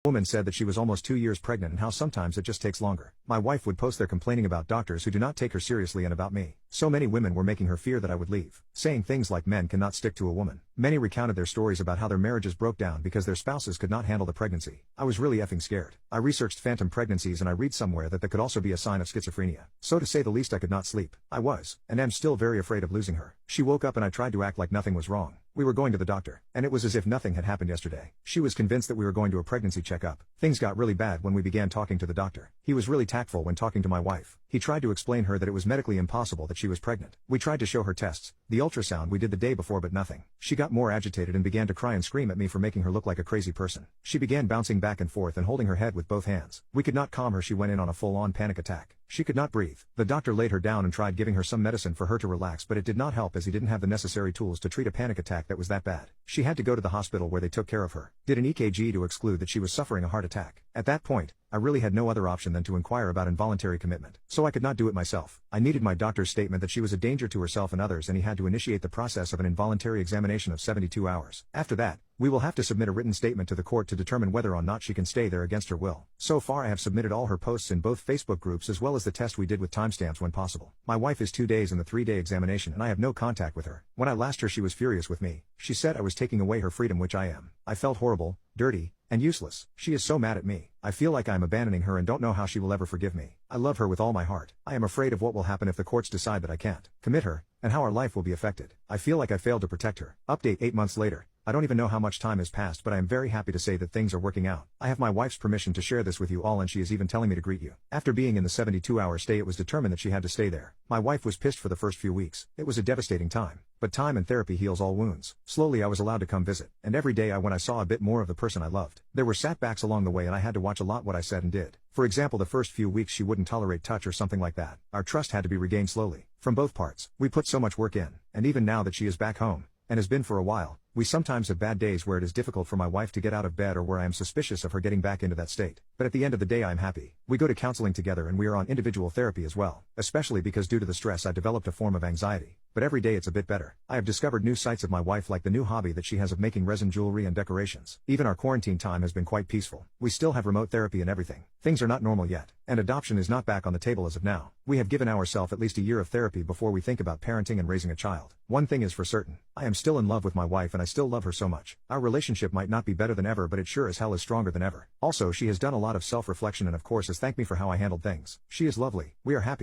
Woman said that she was almost 2 years pregnant and how sometimes it just takes longer. My wife would post there complaining about doctors who do not take her seriously and about me. So many women were making her fear that I would leave, saying things like men cannot stick to a woman. Many recounted their stories about how their marriages broke down because their spouses could not handle the pregnancy. I was really effing scared. I researched phantom pregnancies and I read somewhere that could also be a sign of schizophrenia. So to say the least, I could not sleep. I was, and am still very afraid of losing her. She woke up and I tried to act like nothing was wrong. We were going to the doctor, and it was as if nothing had happened yesterday. She was convinced that we were going to a pregnancy checkup. Things got really bad when we began talking to the doctor. He was really tactful when talking to my wife. He tried to explain her that it was medically impossible that she was pregnant. We tried to show her tests, the ultrasound we did the day before, but nothing. She got more agitated and began to cry and scream at me for making her look like a crazy person. She began bouncing back and forth and holding her head with both hands. We could not calm her. She went in on a full-on panic attack. She could not breathe. The doctor laid her down and tried giving her some medicine for her to relax, but it did not help as he didn't have the necessary tools to treat a panic attack that was that bad. She had to go to the hospital where they took care of her, did an EKG to exclude that she was suffering a heart attack. At that point, I really had no other option than to inquire about involuntary commitment. So I could not do it myself. I needed my doctor's statement that she was a danger to herself and others, and he had to initiate the process of an involuntary examination of 72 hours. After that, we will have to submit a written statement to the court to determine whether or not she can stay there against her will. So far I have submitted all her posts in both Facebook groups as well as the test we did with timestamps when possible. My wife is 2 days in the 3-day examination and I have no contact with her. When I last her, she was furious with me. She said I was taking away her freedom, which I am. I felt horrible, dirty, and useless. She is so mad at me. I feel like I am abandoning her and don't know how she will ever forgive me. I love her with all my heart. I am afraid of what will happen if the courts decide that I can't commit her, and how our life will be affected. I feel like I failed to protect her. Update 8 months later. I don't even know how much time has passed, but I am very happy to say that things are working out. I have my wife's permission to share this with you all, and she is even telling me to greet you. After being in the 72-hour stay, it was determined that she had to stay there. My wife was pissed for the first few weeks. It was a devastating time. But time and therapy heals all wounds. Slowly I was allowed to come visit, and every day I went I saw a bit more of the person I loved. There were setbacks along the way and I had to watch a lot what I said and did. For example, the first few weeks she wouldn't tolerate touch or something like that. Our trust had to be regained slowly. From both parts. We put so much work in, and even now that she is back home, and has been for a while, we sometimes have bad days where it is difficult for my wife to get out of bed or where I am suspicious of her getting back into that state. But at the end of the day I am happy. We go to counseling together and we are on individual therapy as well, especially because due to the stress I developed a form of anxiety. But every day it's a bit better. I have discovered new sides of my wife, like the new hobby that she has of making resin jewelry and decorations. Even our quarantine time has been quite peaceful. We still have remote therapy and everything. Things are not normal yet, and adoption is not back on the table as of now. We have given ourselves at least a year of therapy before we think about parenting and raising a child. One thing is for certain. I am still in love with my wife and I still love her so much. Our relationship might not be better than ever, but it sure as hell is stronger than ever. Also, she has done a lot of self-reflection and of course has thanked me for how I handled things. She is lovely. We are happy.